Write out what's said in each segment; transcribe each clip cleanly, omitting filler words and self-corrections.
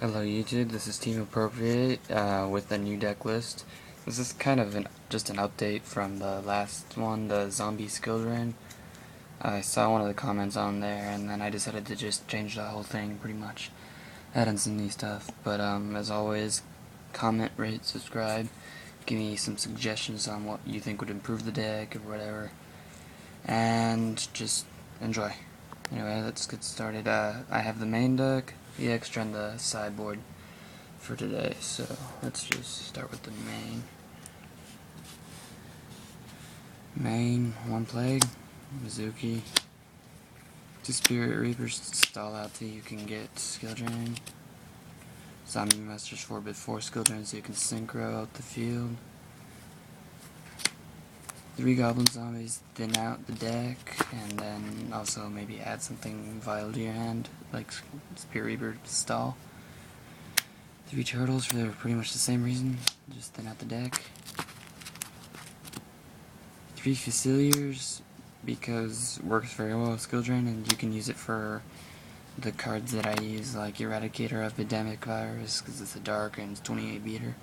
Hello YouTube, this is Team Appropriate with a new deck list. This is kind of just an update from the last one, the Zombie Skill Drain. I saw one of the comments on there and then I decided to just change the whole thing pretty much. Add in some new stuff, but as always, comment, rate, subscribe, give me some suggestions on what you think would improve the deck or whatever, and just enjoy. Anyway, let's get started. I have the main deck, the extra, and the sideboard for today, so let's just start with the main. One Plague, Mizuki, 2 Spirit Reapers to stall out till you can get Skill Drain, Zombie Masters 4-bit 4 Skill Drain so you can synchro out the field, 3 Goblin Zombies, thin out the deck, and then also maybe add something vital to your hand, like Spirit Reaper to stall. 3 Turtles for pretty much the same reason, just thin out the deck. 3 Faciliers, because it works very well with Skill Drain, and you can use it for the cards that I use, like Eradicator Epidemic Virus, because it's a dark and it's 28 beater.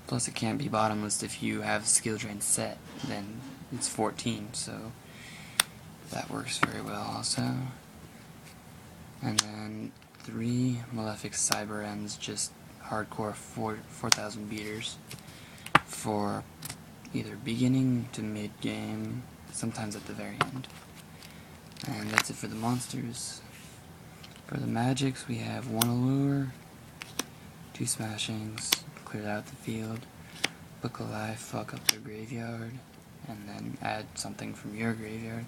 Plus it can't be bottomless if you have Skill Drain set, then it's 14, so that works very well also. And then 3 Malefic Cyber Ends, just hardcore 4,000 beaters for either beginning to mid-game, sometimes at the very end. And that's it for the monsters. For the magics, we have 1 Allure, 2 Smashings, clear out the field, Book of Life, fuck up their graveyard, and then add something from your graveyard.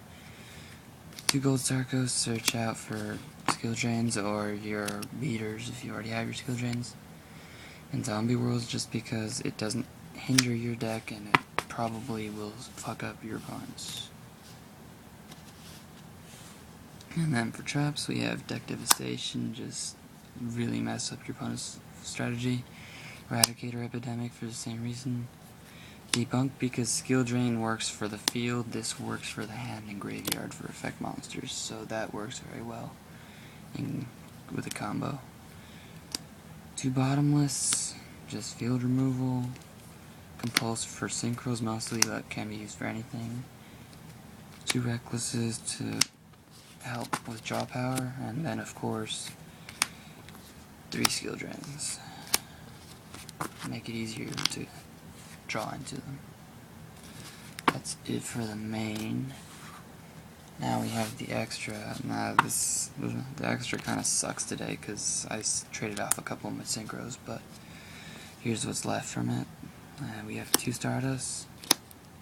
2 Gold Sarcos, search out for Skill Drains or your beaters if you already have your Skill Drains. And Zombie Worlds, just because it doesn't hinder your deck and it probably will fuck up your opponents. And then for traps, we have Deck Devastation, just really mess up your opponent's strategy. Eradicator Epidemic for the same reason. Debunk, because Skill Drain works for the field, this works for the hand and graveyard for effect monsters, so that works very well with a combo. 2 Bottomless, just field removal. Compulse for synchros mostly, that can be used for anything. 2 Recklesses to help with draw power, and then of course 3 Skill Drains. Make it easier to draw into them. That's it for the main. Now we have the extra. Now the extra kind of sucks today because I traded off a couple of my synchros, but here's what's left from it. We have 2 Stardust.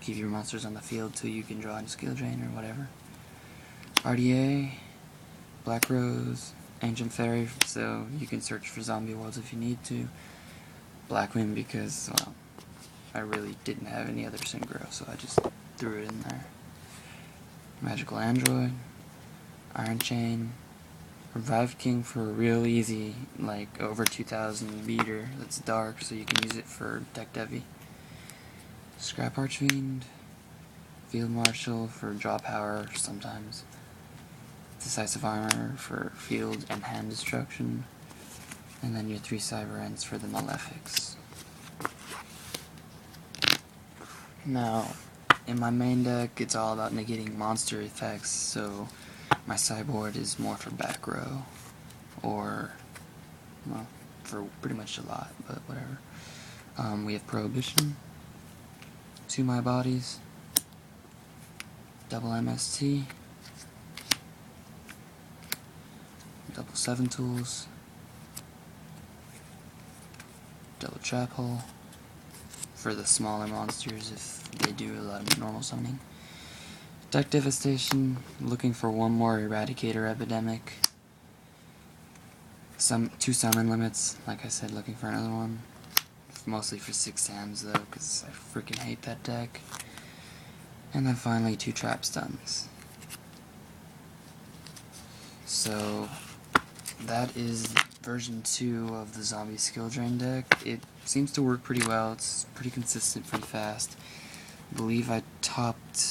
Keep your monsters on the field till you can draw into Skill Drain or whatever. RDA, Black Rose, Ancient Fairy, so you can search for Zombie Worlds if you need to. Black Wind because, well, I really didn't have any other synchro, so I just threw it in there. Magical Android, Iron Chain, Revived King for a real easy, like over 2,000 beater that's dark, so you can use it for deck devi. Scrap Archfiend, Field Marshal for draw power sometimes. Decisive Armor for field and hand destruction. And then your 3 Cyber Ends for the Malefics. Now, in my main deck, it's all about negating monster effects, so my sideboard is more for back row, or, well, for pretty much a lot, but whatever. We have Prohibition, 2 My Bodies, double MST, double 7 Tools, double Trap Hole, for the smaller monsters if they do a lot of normal summoning. Deck Devastation, looking for 1 more Eradicator Epidemic. 2 summon limits, like I said, looking for another one. Mostly for 6 hands though, because I freaking hate that deck. And then finally 2 Trap Stuns. So that is version 2 of the Zombie Skill Drain deck. It seems to work pretty well. It's pretty consistent, pretty fast. I believe I topped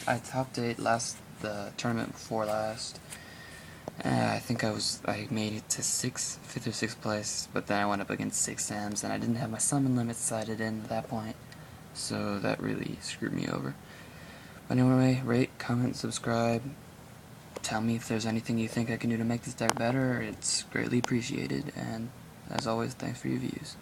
8 the tournament before last, I think I made it to 5th or 6th place, but then I went up against 6 Sams, and I didn't have my summon limit sighted in at that point, so that really screwed me over. But anyway, rate, comment, subscribe, tell me if there's anything you think I can do to make this deck better. It's greatly appreciated, and as always, thanks for your views.